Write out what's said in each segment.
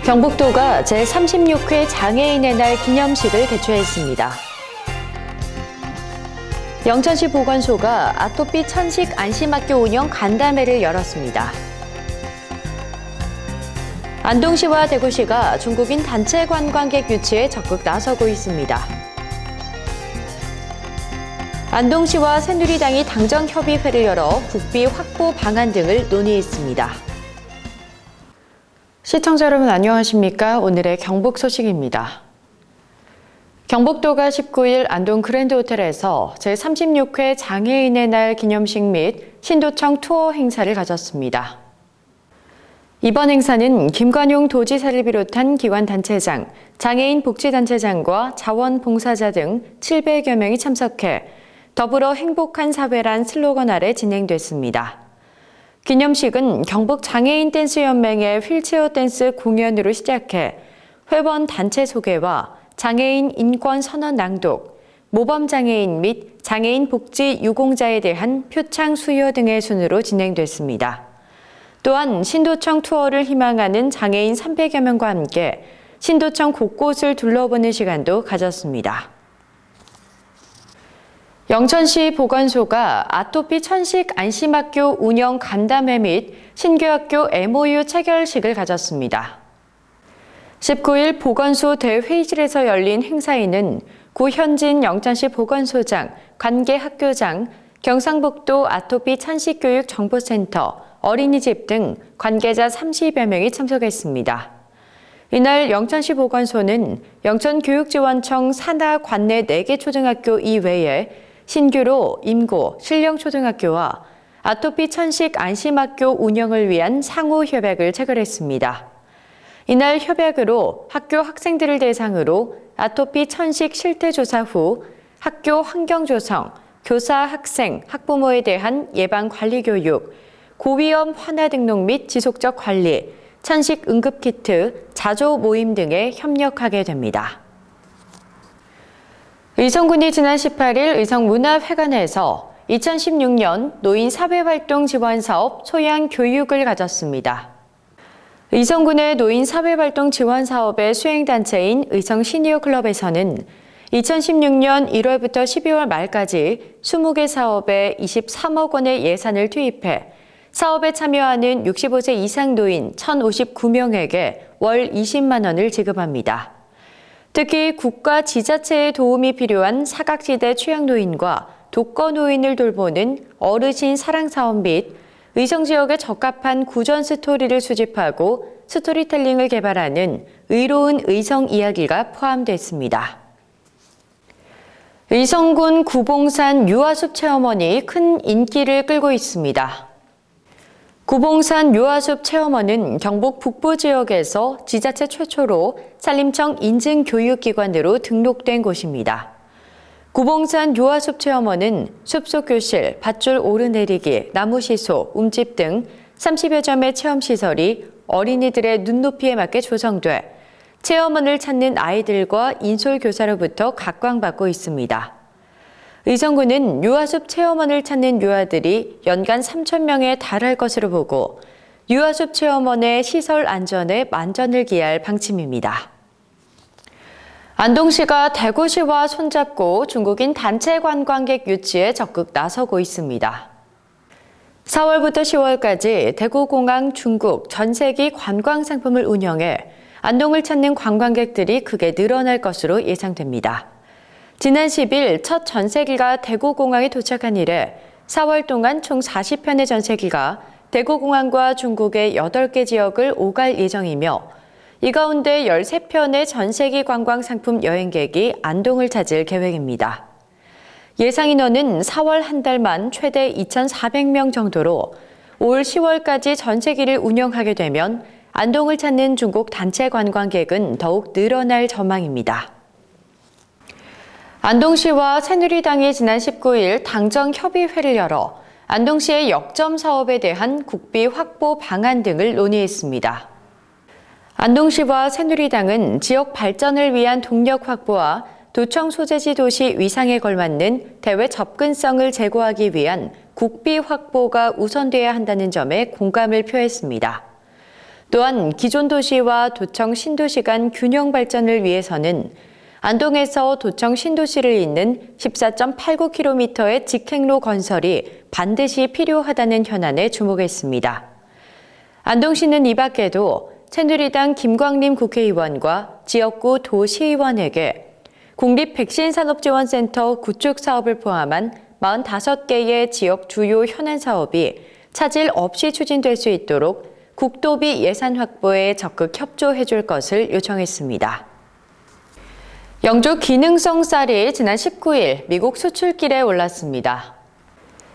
경북도가 제36회 장애인의 날 기념식을 개최했습니다. 영천시 보건소가 아토피 천식 안심학교 운영 간담회를 열었습니다. 안동시와 대구시가 중국인 단체 관광객 유치에 적극 나서고 있습니다. 안동시와 새누리당이 당정협의회를 열어 국비 확보 방안 등을 논의했습니다. 시청자 여러분 안녕하십니까? 오늘의 경북 소식입니다. 경북도가 19일 안동 그랜드호텔에서 제36회 장애인의 날 기념식 및 신도청 투어 행사를 가졌습니다. 이번 행사는 김관용 도지사를 비롯한 기관단체장, 장애인 복지단체장과 자원봉사자 등 700여 명이 참석해 더불어 행복한 사회란 슬로건 아래 진행됐습니다. 기념식은 경북장애인 댄스연맹의 휠체어 댄스 공연으로 시작해 회원 단체 소개와 장애인 인권 선언 낭독, 모범장애인 및 장애인 복지 유공자에 대한 표창 수여 등의 순으로 진행됐습니다. 또한 신도청 투어를 희망하는 장애인 300여 명과 함께 신도청 곳곳을 둘러보는 시간도 가졌습니다. 영천시 보건소가 아토피 천식 안심학교 운영 간담회 및 신규학교 MOU 체결식을 가졌습니다. 19일 보건소 대회의실에서 열린 행사에는 구현진 영천시 보건소장, 관계학교장, 경상북도 아토피 천식교육 정보센터, 어린이집 등 관계자 30여 명이 참석했습니다. 이날 영천시 보건소는 영천교육지원청 산하 관내 4개 초등학교 이외에 신규로 임고, 신령초등학교와 아토피 천식 안심학교 운영을 위한 상호 협약을 체결했습니다. 이날 협약으로 학교 학생들을 대상으로 아토피 천식 실태조사 후 학교 환경조성, 교사, 학생, 학부모에 대한 예방관리교육, 고위험 환아 등록 및 지속적 관리, 천식 응급키트, 자조 모임 등에 협력하게 됩니다. 의성군이 지난 18일 의성문화회관에서 2016년 노인 사회활동 지원 사업 초양 교육을 가졌습니다. 의성군의 노인 사회활동 지원 사업의 수행단체인 의성 시니어클럽에서는 2016년 1월부터 12월 말까지 20개 사업에 23억 원의 예산을 투입해 사업에 참여하는 65세 이상 노인 1,059명에게 월 20만 원을 지급합니다. 특히 국가 지자체의 도움이 필요한 사각지대 취약노인과 독거노인을 돌보는 어르신 사랑사업 및 의성 지역에 적합한 구전 스토리를 수집하고 스토리텔링을 개발하는 의로운 의성 이야기가 포함됐습니다. 의성군 구봉산 유아숲 체험원이 큰 인기를 끌고 있습니다. 구봉산 유아숲 체험원은 경북 북부 지역에서 지자체 최초로 산림청 인증교육기관으로 등록된 곳입니다. 구봉산 유아숲 체험원은 숲속 교실, 밧줄 오르내리기, 나무시소, 움집 등 30여 점의 체험시설이 어린이들의 눈높이에 맞게 조성돼 체험원을 찾는 아이들과 인솔교사로부터 각광받고 있습니다. 의성군은 유아숲 체험원을 찾는 유아들이 연간 3,000명에 달할 것으로 보고 유아숲 체험원의 시설 안전에 만전을 기할 방침입니다. 안동시가 대구시와 손잡고 중국인 단체 관광객 유치에 적극 나서고 있습니다. 4월부터 10월까지 대구공항 중국 전세기 관광상품을 운영해 안동을 찾는 관광객들이 크게 늘어날 것으로 예상됩니다. 지난 10일 첫 전세기가 대구공항에 도착한 이래 4월 동안 총 40편의 전세기가 대구공항과 중국의 8개 지역을 오갈 예정이며 이 가운데 13편의 전세기 관광상품 여행객이 안동을 찾을 계획입니다. 예상 인원은 4월 한 달만 최대 2,400명 정도로 올 10월까지 전세기를 운영하게 되면 안동을 찾는 중국 단체 관광객은 더욱 늘어날 전망입니다. 안동시와 새누리당이 지난 19일 당정협의회를 열어 안동시의 역점 사업에 대한 국비 확보 방안 등을 논의했습니다. 안동시와 새누리당은 지역 발전을 위한 동력 확보와 도청 소재지 도시 위상에 걸맞는 대외 접근성을 제고하기 위한 국비 확보가 우선돼야 한다는 점에 공감을 표했습니다. 또한 기존 도시와 도청 신도시 간 균형 발전을 위해서는 안동에서 도청 신도시를 잇는 14.89km의 직행로 건설이 반드시 필요하다는 현안에 주목했습니다. 안동시는 이 밖에도 새누리당 김광림 국회의원과 지역구 도시의원에게 국립백신산업지원센터 구축 사업을 포함한 45개의 지역 주요 현안 사업이 차질 없이 추진될 수 있도록 국도비 예산 확보에 적극 협조해 줄 것을 요청했습니다. 영주 기능성 쌀이 지난 19일 미국 수출길에 올랐습니다.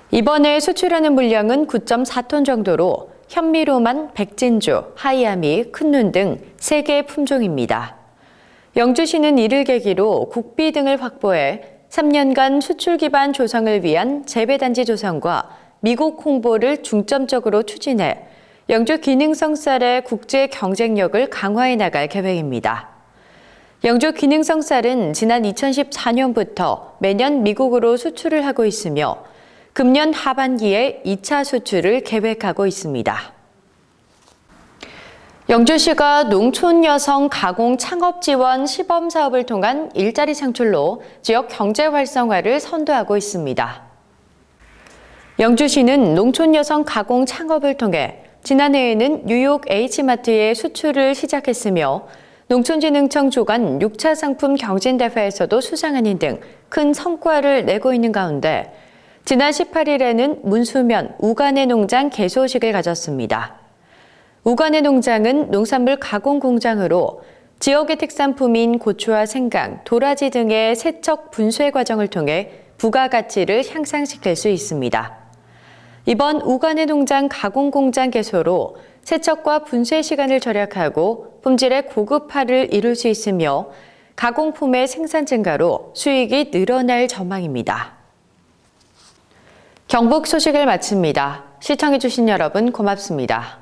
이번에 수출하는 물량은 9.4톤 정도로 현미로만 백진주, 하이아미, 큰눈 등 3개 품종입니다. 영주시는 이를 계기로 국비 등을 확보해 3년간 수출 기반 조성을 위한 재배단지 조성과 미국 홍보를 중점적으로 추진해 영주 기능성 쌀의 국제 경쟁력을 강화해 나갈 계획입니다. 영주 기능성 쌀은 지난 2014년부터 매년 미국으로 수출을 하고 있으며 금년 하반기에 2차 수출을 계획하고 있습니다. 영주시가 농촌 여성 가공 창업 지원 시범 사업을 통한 일자리 창출로 지역 경제 활성화를 선도하고 있습니다. 영주시는 농촌 여성 가공 창업을 통해 지난해에는 뉴욕 H마트에 수출을 시작했으며 농촌진흥청 주관 6차 상품 경진대회에서도 수상하는 등 큰 성과를 내고 있는 가운데 지난 18일에는 문수면 우간의 농장 개소식을 가졌습니다. 우간의 농장은 농산물 가공 공장으로 지역의 특산품인 고추와 생강, 도라지 등의 세척 분쇄 과정을 통해 부가가치를 향상시킬 수 있습니다. 이번 우간의 농장 가공 공장 개소로 세척과 분쇄 시간을 절약하고 품질의 고급화를 이룰 수 있으며 가공품의 생산 증가로 수익이 늘어날 전망입니다. 경북 소식을 마칩니다. 시청해주신 여러분 고맙습니다.